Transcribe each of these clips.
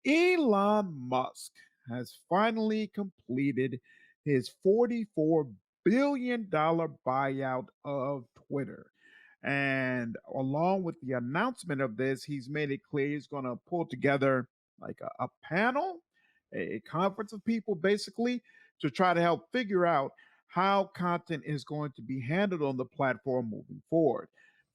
Elon Musk has finally completed his $44 billion buyout of Twitter. And along with the announcement of this, he's made it clear he's going to pull together like a panel, a conference of people basically to try to help figure out how content is going to be handled on the platform moving forward.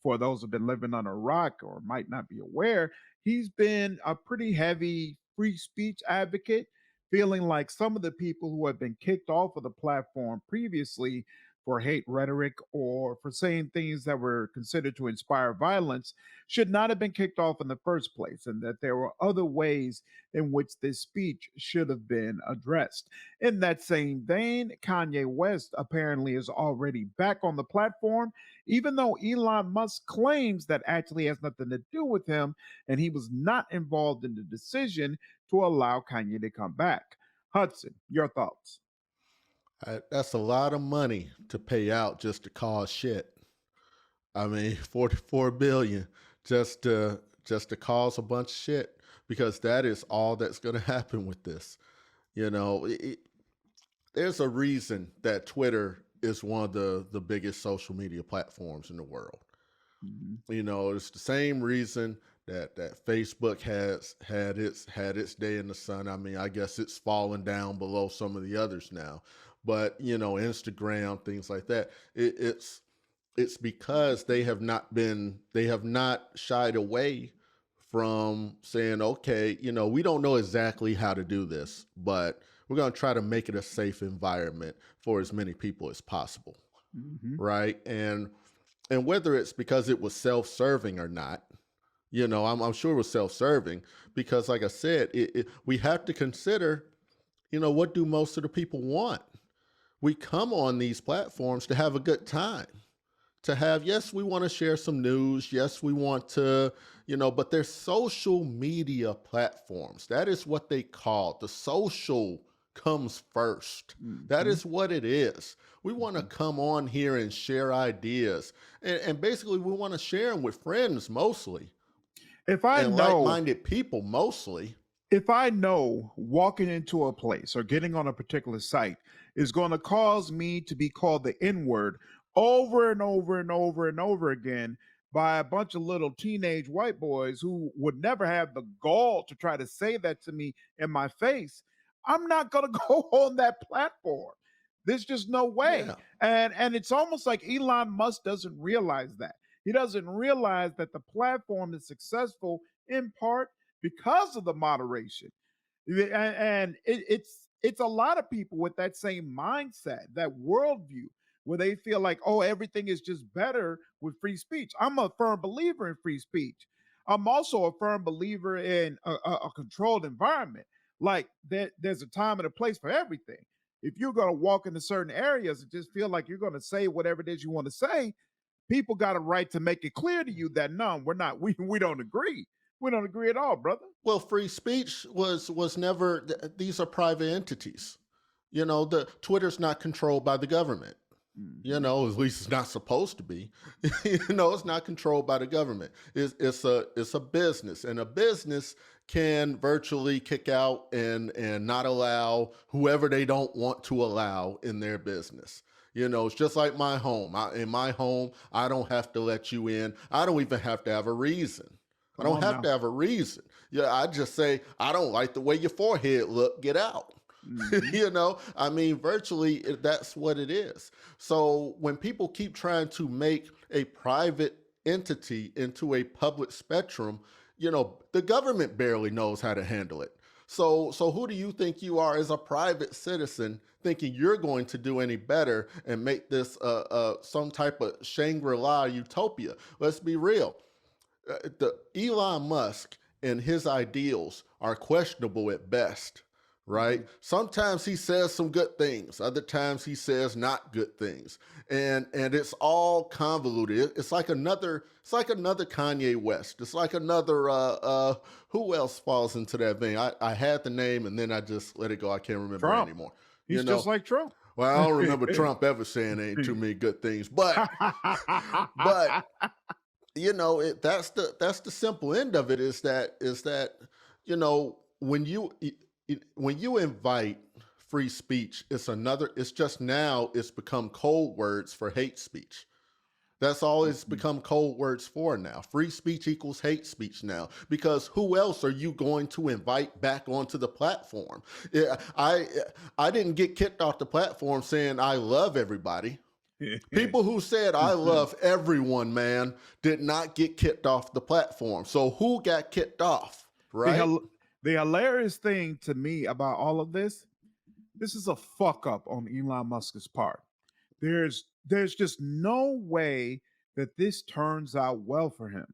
For those who've been living on a rock or might not be aware, he's been a pretty heavy free speech advocate, feeling like some of the people who have been kicked off of the platform previously for hate rhetoric or for saying things that were considered to inspire violence should not have been kicked off in the first place, and that there were other ways in which this speech should have been addressed. In that same vein, Kanye West apparently is already back on the platform, even though Elon Musk claims that actually has nothing to do with him and he was not involved in the decision to allow Kanye to come back. Hudson, your thoughts? That's a lot of money to pay out just to cause shit. I mean, 44 billion just to cause a bunch of shit because that is all that's going to happen with this. You know, there's a reason that Twitter is one of the biggest social media platforms in the world. Mhm. You know, it's the same reason that Facebook has had its day in the sun. I mean, I guess it's fallen down below some of the others now, but you know, Instagram, things like that. It's because they have not shied away from saying, okay, you know, we don't know exactly how to do this, but we're going to try to make it a safe environment for as many people as possible, Mhm. right? And whether it's because it was self-serving or not, you know, I'm sure it was self-serving because, like I said, we have to consider, you know, what do most of the people want? We come on these platforms to have a good time, to have, yes, we want to share some news. Yes, we want to, you know, but they're social media platforms. That is what they call it. The social comes first. That Mhm. is what it is. We want to Mhm. come on here and share ideas. And basically, we want to share them with friends mostly If I and know like-minded people mostly. if I know walking into a place or getting on a particular site is going to cause me to be called the N word over and over and over and over again by a bunch of little teenage white boys who would never have the gall to try to say that to me in my face, I'm not going to go on that platform. There's just no way. Yeah. And it's almost like Elon Musk doesn't realize that. He doesn't realize that the platform is successful in part because of the moderation. And it's a lot of people with that same mindset, that worldview, where they feel like, oh, everything is just better with free speech. I'm a firm believer in free speech. I'm also a firm believer in a controlled environment. Like there's a time and a place for everything. If you're going to walk into certain areas and just feel like you're going to say whatever it is you want to say, people got a right to make it clear to you that no, we're not. We don't agree. We don't agree at all, brother. Well, free speech was never. These are private entities. You know, the Twitter's not controlled by the government. You Mhm. know, at least it's not supposed to be. You know, it's not controlled by the government. It's a business, and a business can virtually kick out and not allow whoever they don't want to allow in their business. You know, it's just like my home. In my home, I don't have to let you in. I don't even have to have a reason. I Come don't on have now. to have a reason. Yeah, I just say I don't like the way your forehead look. Get out. Mhm. You know, I mean, virtually that's what it is. So when people keep trying to make a private entity into a public spectrum, you know, the government barely knows how to handle it. So who do you think you are as a private citizen thinking you're going to do any better and make this some type of Shangri-La utopia? Let's be real. The Elon Musk and his ideals are questionable at best, right? Mhm. Sometimes he says some good things, other times he says not good things, and it's all convoluted. It's like another Kanye West. It's like another who else falls into that vein? I had the name and then I just let it go. I can't remember Trump. anymore. You He's just know, like Trump. well, I don't remember Trump ever saying ain't too many good things, but you know, that's the simple end of it is that you know, when when you invite free speech, it's just now it's become cold words for hate speech. That's all it's Mhm. become cold words for now. Free speech equals hate speech now. Because who else are you going to invite back onto the platform? Yeah, I didn't get kicked off the platform saying I love everybody. People who said I love everyone, man, did not get kicked off the platform. So who got kicked off? the, Right? hil- the hilarious thing to me about all of this is a fuck up on Elon Musk's part. There's just no way that this turns out well for him.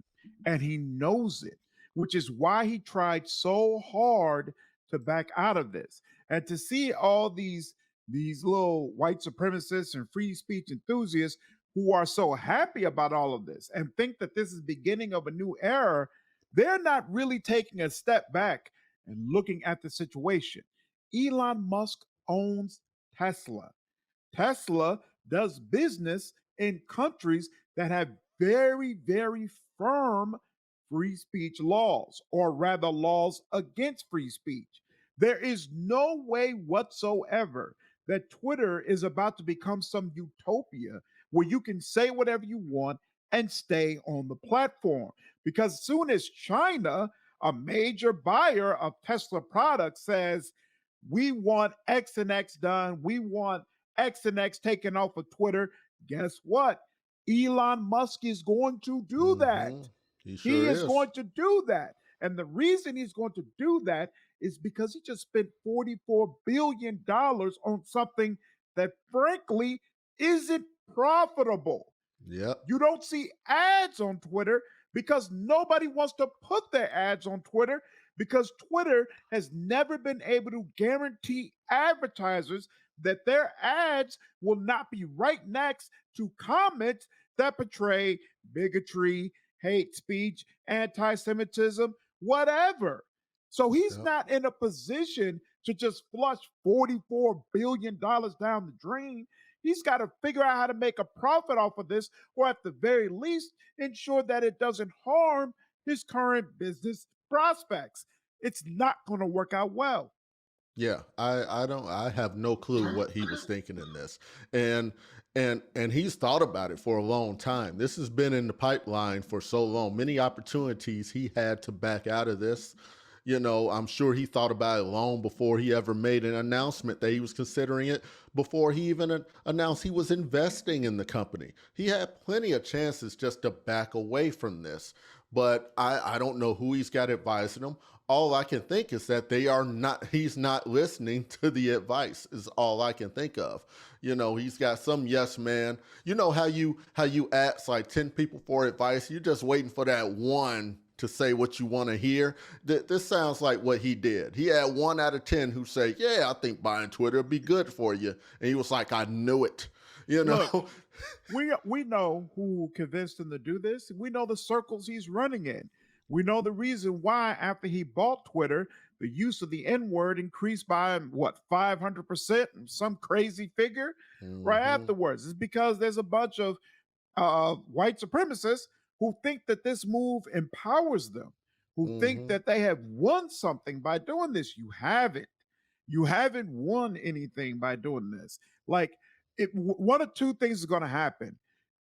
And he knows it, which is why he tried so hard to back out of this. And to see all these little white supremacists and free speech enthusiasts who are so happy about all of this and think that this is beginning of a new era, they're not really taking a step back and looking at the situation. Elon Musk owns Tesla. Tesla does business in countries that have very, very firm free speech laws, or rather, laws against free speech. There is no way whatsoever that Twitter is about to become some utopia where you can say whatever you want and stay on the platform. Because as soon as China, a major buyer of Tesla products, says, we want X and X done, we want X and X taken off of Twitter, guess what? Elon Musk is going to do that. Mm-hmm. He He sure is is. going to do that. And the reason he's going to do that is because he just spent $44 billion on something that, frankly, isn't profitable. Yep. You don't see ads on Twitter because nobody wants to put their ads on Twitter because Twitter has never been able to guarantee advertisers that their ads will not be right next to comments that portray bigotry, hate speech, anti Semitism, whatever. So he's Yep. not in a position to just flush $44 billion down the drain. He's got to figure out how to make a profit off of this, or at the very least, ensure that it doesn't harm his current business prospects. It's not going to work out well. Yeah, I have no clue what he was thinking in this. And and he's thought about it for a long time. This has been in the pipeline for so long. Many opportunities he had to back out of this. You know, I'm sure he thought about it long before he ever made an announcement that he was considering it, before he even announced he was investing in the company. He had plenty of chances just to back away from this. But I don't know who he's got advising him. All I can think is that he's not listening to the advice is all I can think of. You know, he's got some yes man. You know how you ask like 10 people for advice, you're just waiting for that one to say what you want to hear. This sounds like what he did. He had 1 out of 10 who say, yeah, I think buying Twitter would be good for you. And he was like, I knew it. You Look, know. we know who convinced him to do this. We know the circles he's running in. We know the reason why after he bought Twitter, the use of the N word increased by what 500%, some crazy figure right Hmm. afterwards. It's because there's a bunch of white supremacists who think that this move empowers them, who think Hmm. that they have won something by doing this. You haven't. You haven't won anything by doing this. Like, one of two things is going to happen.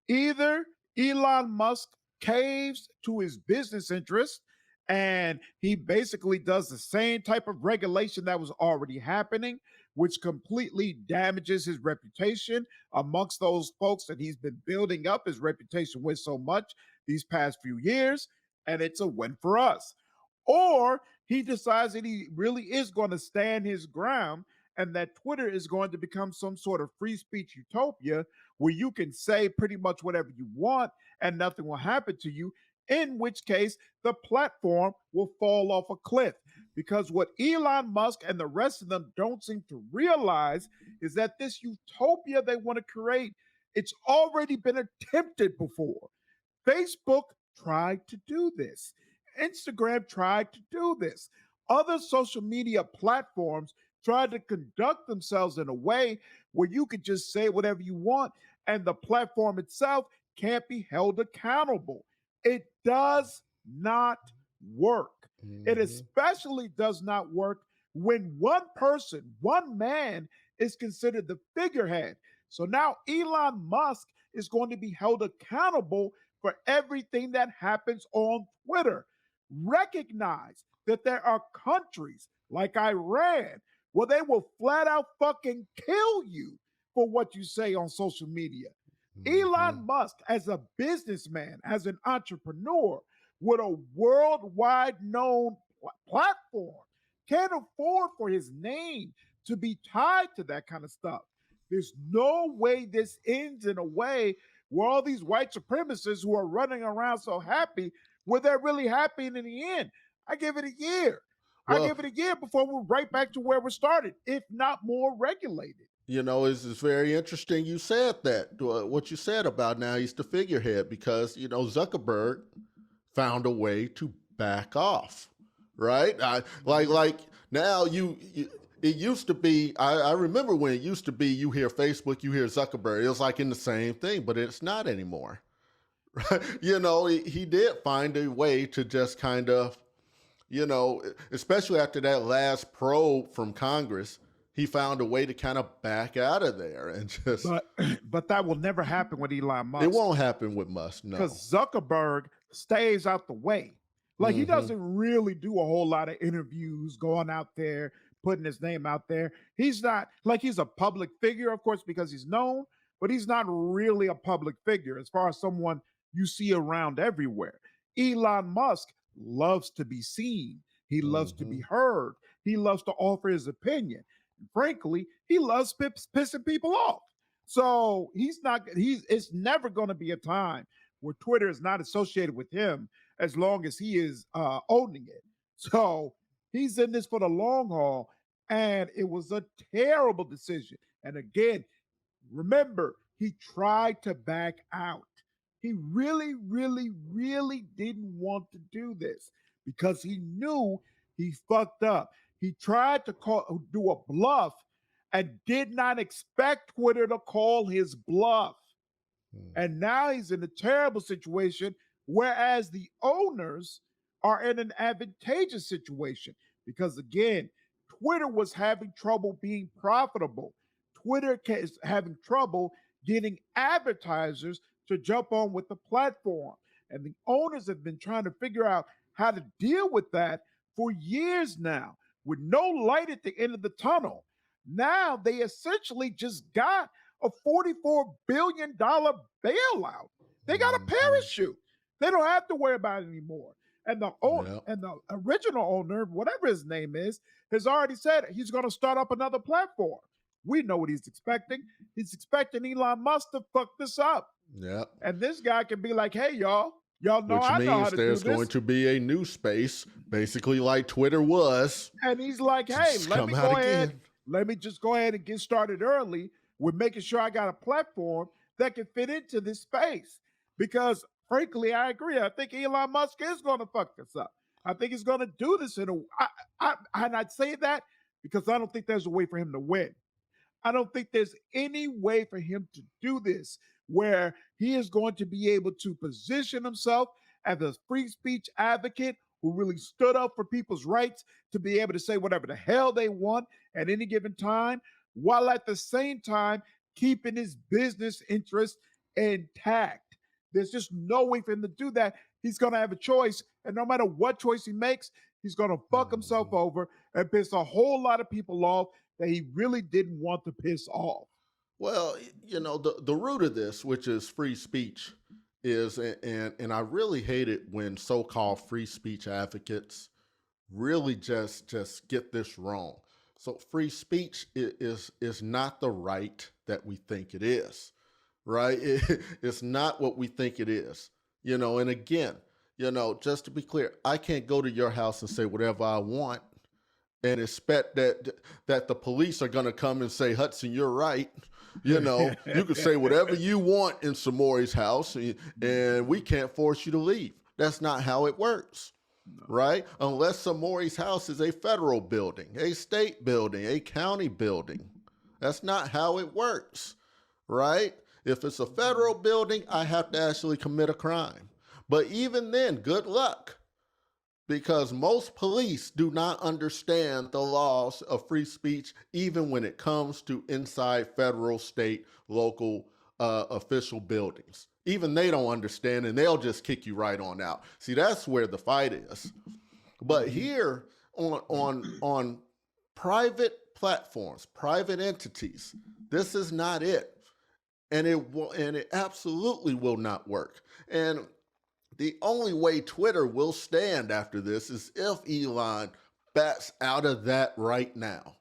Either Elon Musk caves to his business interests and he basically does the same type of regulation that was already happening, which completely damages his reputation amongst those folks that he's been building up his reputation with so much these past few years. And it's a win for us. Or he decides that he really is going to stand his ground and that Twitter is going to become some sort of free speech utopia where you can say pretty much whatever you want and nothing will happen to you, in which case the platform will fall off a cliff. Because what Elon Musk and the rest of them don't seem to realize is that this utopia they want to create, it's already been attempted before. Facebook tried to do this. Instagram tried to do this. Other social media platforms tried to conduct themselves in a way where you could just say whatever you want and the platform itself can't be held accountable. It does not work. It Hmm. especially does not work when one person, one man, is considered the figurehead. So now Elon Musk is going to be held accountable for everything that happens on Twitter. Recognize that there are countries like Iran where they will flat out fucking kill you for what you say on social media. Hmm. Elon Musk, as a businessman, as an entrepreneur, with a worldwide known platform, can't afford for his name to be tied to that kind of stuff. There's no way this ends in a way where all these white supremacists who are running around so happy, where they're really happy in the end. I give it a year. I Well, give it a year before we're right back to where we started, if not more regulated. it's very interesting you said that, what you said about now he's the figurehead because, Zuckerberg found a way to back off, right? Mhm. Like now it used to be, I remember when it used to be you hear Facebook, you hear Zuckerberg. It was like in the same thing, but it's not anymore. Right? He did find a way to just kind of, especially after that last probe from Congress, he found a way to kind of back out of there and just, But but that will never happen with Elon it Musk won't happen with Musk, no. because Zuckerberg stays out the way. Like he Hmm. doesn't really do a whole lot of interviews, going out there, putting his name out there. He's not like he's a public figure, of course, because he's known, but he's not really a public figure as far as someone you see around everywhere. Elon Musk loves to be seen. He loves to be Hmm. heard. He loves to offer his opinion. And frankly, he loves pissing people off. So it's never going to be a time where Twitter is not associated with him as long as he is owning it. So he's in this for the long haul, and it was a terrible decision. And again, remember, he tried to back out. He really, really, really didn't want to do this because he knew he fucked up. He tried to do a bluff and did not expect Twitter to call his bluff. And now he's in a terrible situation, whereas the owners are in an advantageous situation because, again, Twitter was having trouble being profitable. Twitter is having trouble getting advertisers to jump on with the platform. And the owners have been trying to figure out how to deal with that for years now with no light at the end of the tunnel. Now they essentially just got a $44 billion bailout. They got a Hmm. parachute. They don't have to worry about it anymore. Yeah. And the original owner, whatever his name is, has already said he's going to start up another platform. We know what he's expecting. He's expecting Elon Musk to fuck this up. Yeah. And this guy can be like, hey, y'all know Which I know how means to do there's going this. to be a new space, basically like Twitter was, And he's like, to hey, just come out again. let me just go ahead and get started early with making sure I got a platform that can fit into this space. Because frankly, I agree. I think Elon Musk is going to fuck this up. I think he's going to do this in a. And I'd say that because I don't think there's a way for him to win. I don't think there's any way for him to do this where he is going to be able to position himself as a free speech advocate who really stood up for people's rights to be able to say whatever the hell they want at any given time, while at the same time keeping his business interests intact. There's just no way for him to do that. He's going to have a choice, and no matter what choice he makes, he's going to fuck himself Mhm. over and piss a whole lot of people off that he really didn't want to piss off. Well, the root of this, which is free speech, is and I really hate it when so-called free speech advocates really just get this wrong. So free speech is not the right that we think it is, right? It's not what we think it is. And again, just to be clear, I can't go to your house and say whatever I want and expect that the police are going to come and say, Hudson, you're right. You can say whatever you want in Samori's house, and we can't force you to leave. That's not how it works, No. right? Unless Samori's house is a federal building, a state building, a county building. That's not how it works, right? If it's a federal building, I have to actually commit a crime. But even then, good luck. because most police do not understand the laws of free speech, even when it comes to inside federal, state, local official buildings. Even they don't understand, and they'll just kick you right on out. See, that's where the fight is. But Mhm. here on private platforms, private entities, this is not it, and it absolutely will not work. And the only way Twitter will stand after this is if Elon backs out of that right now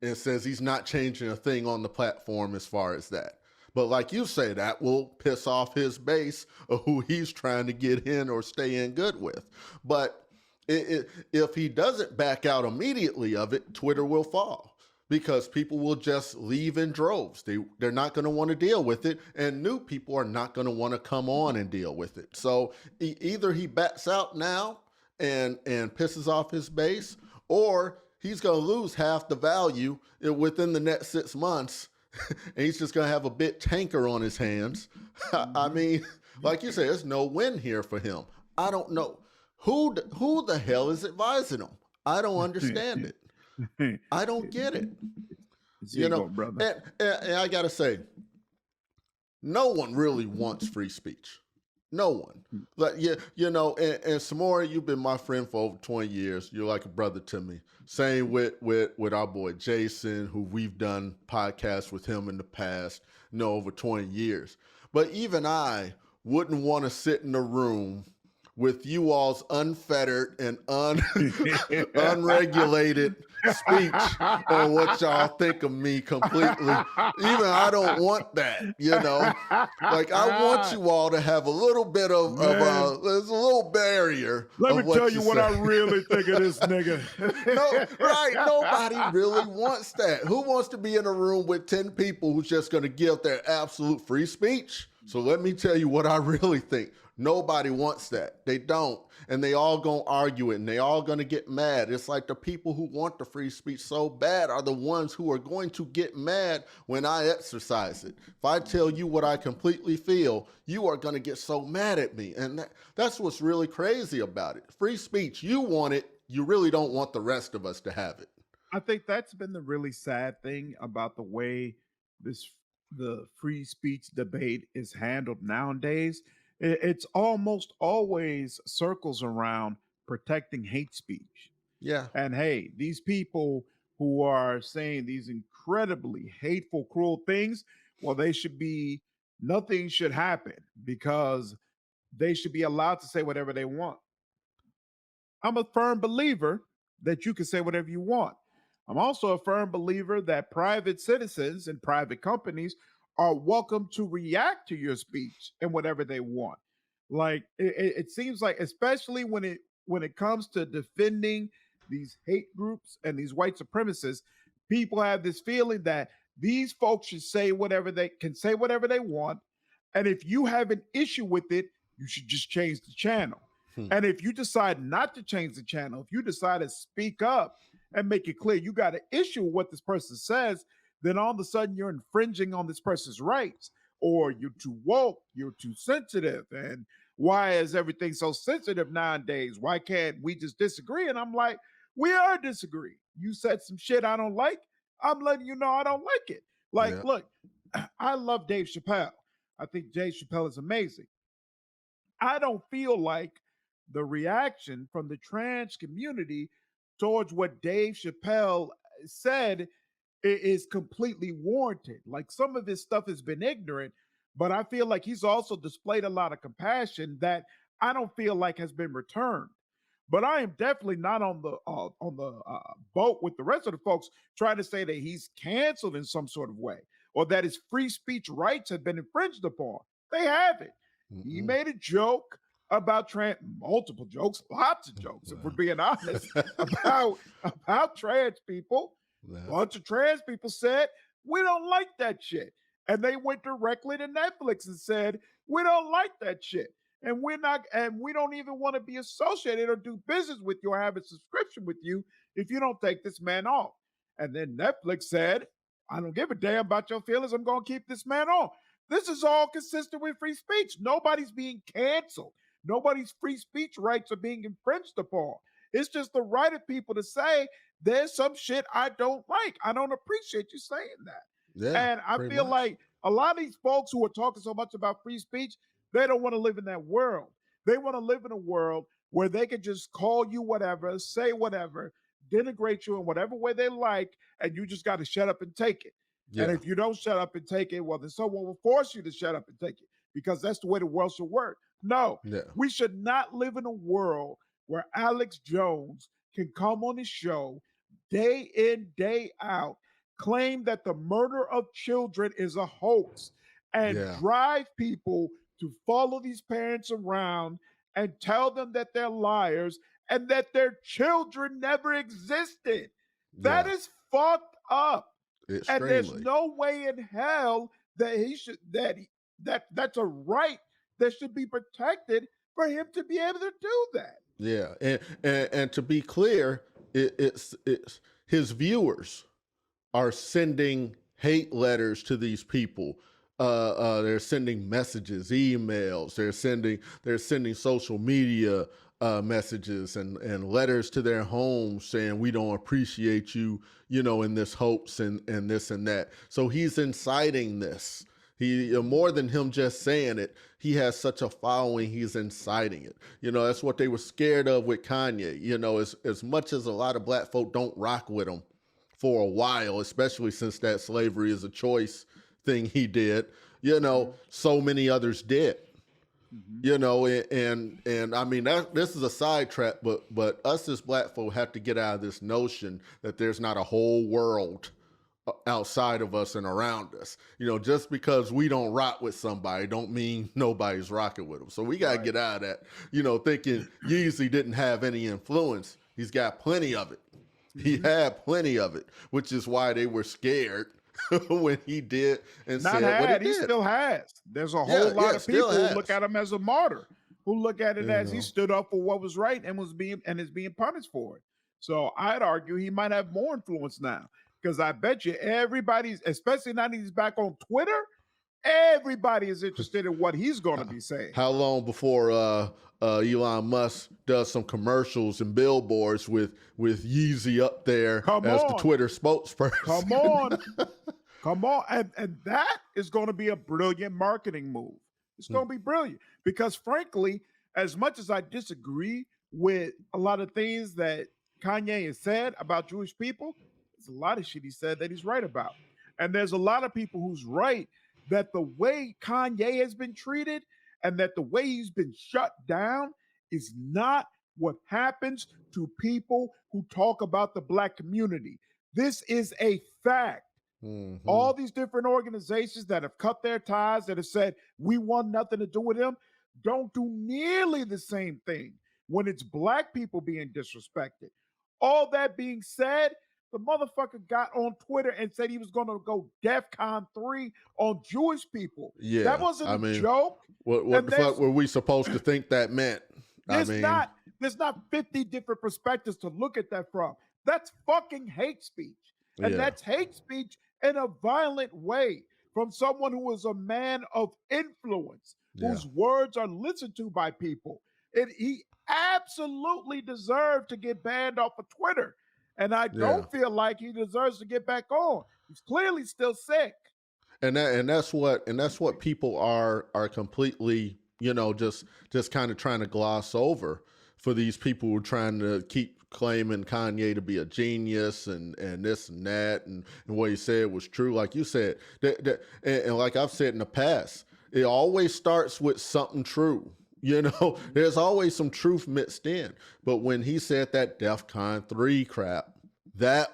and says he's not changing a thing on the platform as far as that. But like you say, that will piss off his base of who he's trying to get in or stay in good with. But if he doesn't back out immediately of it, Twitter will fall because people will just leave in droves. They're not going to want to deal with it, and new people are not going to want to come on and deal with it. So either he backs out now and pisses off his base, or he's going to lose half the value within the next 6 months, and he's just going to have a bit tanker on his hands. I Mhm. mean, like you said, there's no win here for him. I don't know who the hell is advising him. I don't understand it. I don't get it. It's You know, ego, brother. and I gotta say, no one really wants free speech. No one. Like and Samora, you've been my friend for over 20 years. You're like a brother to me. Same with our boy Jason, who we've done podcasts with him in the past, over 20 years. But even I wouldn't want to sit in a room with you all's unfettered and unregulated speech on what y'all think of me completely. Even I don't want that. Like I want you all to have a little bit Man, there's a little barrier let me of tell what you you what say. I really think of this nigga. No, right. Nobody really wants that. Who wants to be in a room with 10 people who's just going to give their absolute free speech? So let me tell you what I really think. Nobody wants that. They don't. And they all gonna argue it and they all gonna get mad. It's like the people who want the free speech so bad are the ones who are going to get mad when I exercise it. If I tell you what I completely feel, you are gonna get so mad at me. And that's what's really crazy about it. Free speech, you want it, you really don't want the rest of us to have it. I think that's been the really sad thing about the way this the free speech debate is handled nowadays. It's almost always circles around protecting hate speech. Yeah. And hey, these people who are saying these incredibly hateful, cruel things, well, they should be, nothing should happen because they should be allowed to say whatever they want. I'm a firm believer that you can say whatever you want. I'm also a firm believer that private citizens and private companies are welcome to react to your speech and whatever they want. Like it seems like, especially when it comes to defending these hate groups and these white supremacists, people have this feeling that these folks should say whatever they can say whatever they want, and if you have an issue with it, you should just change the channel. Hmm. And if you decide not to change the channel, if you decide to speak up and make it clear you got an issue with what this person says, then all of a sudden you're infringing on this person's rights, or you're too woke, you're too sensitive. And why is everything so sensitive nowadays? Why can't we just disagree? And I'm like, we are disagreeing. You said some shit I don't like. I'm letting you know I don't like it. Like, Yeah. look, I love Dave Chappelle. I think Dave Chappelle is amazing. I don't feel like the reaction from the trans community towards what Dave Chappelle said is completely warranted. Like, some of his stuff has been ignorant, but I feel like he's also displayed a lot of compassion that I don't feel like has been returned. But I am definitely not on the boat with the rest of the folks trying to say that he's canceled in some sort of way or that his free speech rights have been infringed upon. They haven't. He Mm-mm. made a joke about multiple jokes, lots of jokes, if we're Wow. being honest, about trans people. Yeah. Bunch of trans people said, we don't like that shit. And they went directly to Netflix and said, we don't like that shit. And we're not, and we don't even want to be associated or do business with you or have a subscription with you if you don't take this man off. And then Netflix said, I don't give a damn about your feelings. I'm going to keep this man on. This is all consistent with free speech. Nobody's being canceled. Nobody's free speech rights are being infringed upon. It's just the right of people to say there's some shit I don't like. I don't appreciate you saying that. Yeah, And I pretty feel much. like a lot of these folks who are talking so much about free speech, they don't want to live in that world. They want to live in a world where they can just call you whatever, say whatever, denigrate you in whatever way they like, and you just got to shut up and take it. And Yeah, if you don't shut up and take it, well, then someone will force you to shut up and take it because that's the way the world should work. No, yeah, we should not live in a world where Alex Jones can come on his show day in, day out, claim that the murder of children is a hoax, and yeah, drive people to follow these parents around and tell them that they're liars and that their children never existed. That yeah. is fucked up. And there's Extremely. no way in hell that he should that's a right that should be protected for him to be able to do that. Yeah, and to be clear, it's his viewers are sending hate letters to these people. They're sending messages, emails. They're sending social media messages and letters to their homes saying we don't appreciate you, in this hopes and this and that. So he's inciting this. He more than him just saying it. He has such a following. He's inciting it. That's what they were scared of with Kanye. As much as a lot of black folk don't rock with him for a while, especially since that slavery is a choice thing he did, Mhm. so many others did. Mhm. And I mean that this is a sidetrack, but us as black folk have to get out of this notion that there's not a whole world outside of us and around us. Just because we don't rock with somebody don't mean nobody's rocking with them. So we got to Right. get out of that, thinking Yeezy didn't have any influence. He's got plenty of it. He Mhm. had plenty of it, which is why they were scared when he did and Not said what he had, he did. still has. There's a Yeah, whole lot yeah, of still people who look has. at him as a martyr, who look at it You as he know. stood up for what was right and is being punished for it. So I'd argue he might have more influence now. Because I bet you everybody's, especially now that he's back on Twitter, everybody is interested in what he's gonna How, be saying. how long before Elon Musk does some commercials and billboards with Yeezy up there Come as the on, Twitter come spokesperson? on. Come on. And that is going to be a brilliant marketing move. It's going to be brilliant because, frankly, as much as I disagree with a lot of things that Kanye has said about Jewish people, there's a lot of shit he said that he's right about. And there's a lot of people who's right that the way Kanye has been treated and that the way he's been shut down is not what happens to people who talk about the black community. This is a fact. Hmm. All these different organizations that have cut their ties, that have said, we want nothing to do with him, don't do nearly the same thing when it's black people being disrespected. All that being said, the motherfucker got on Twitter and said he was going to go DEFCON 3 on Jewish people. That Yeah, wasn't I a mean, joke. what And the fuck were we supposed to think that meant? I there's mean, not there's not 50 different perspectives to look at that from. That's fucking hate speech. And yeah, that's hate speech in a violent way from someone who is a man of influence, yeah, whose words are listened to by people. He absolutely deserved to get banned off of Twitter. And I yeah. don't feel like he deserves to get back on. He's clearly still sick. And that's what people are completely, just kind of trying to gloss over for these people who are trying to keep claiming Kanye to be a genius and this and that and what he said was true. Like you said, and like I've said in the past, it always starts with something true. There's always some truth mixed in. But when he said that DEFCON 3 crap, that's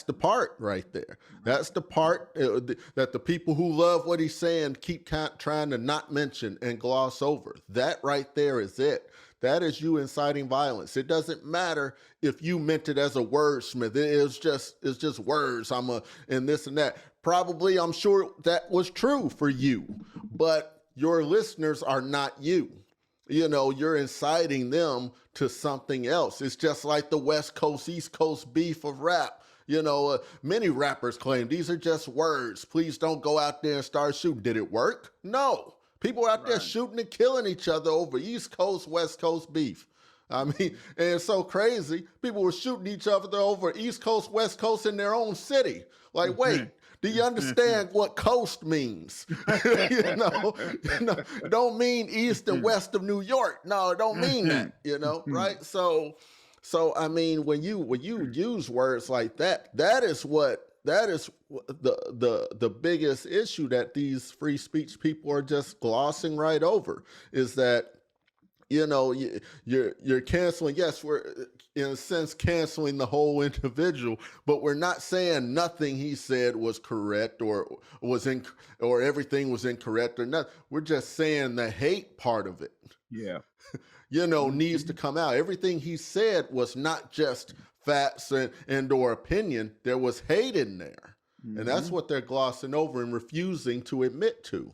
the part right there. Right. That's the part that the people who love what he's saying keep trying to not mention and gloss over. That right there is it. That is you inciting violence. It doesn't matter if you meant it as a wordsmith. It's just words. And this and that. Probably, I'm sure that was true for you, but your listeners are not you. You're inciting them to something else. It's just like the West Coast, East Coast beef of rap. Many rappers claim these are just words. Please don't go out there and start shooting. Did it work? No. People are out there Right. shooting and killing each other over East Coast, West Coast beef. I mean, and it's so crazy. People were shooting each other over East Coast, West Coast in their own city. Like, wait, do you understand what coast means? It don't mean east and west of New York. No, it don't mean that. Right? So I mean, when you use words like that, that is the biggest issue that these free speech people are just glossing right over, is that you're canceling. Yes, we're in a sense canceling the whole individual, but we're not saying nothing he said was correct or everything was incorrect or not. We're just saying the hate part of it Yeah. needs to Mhm. come out. Everything he said was not just facts and or opinion. There was hate in there, and that's Mhm. what they're glossing over and refusing to admit to.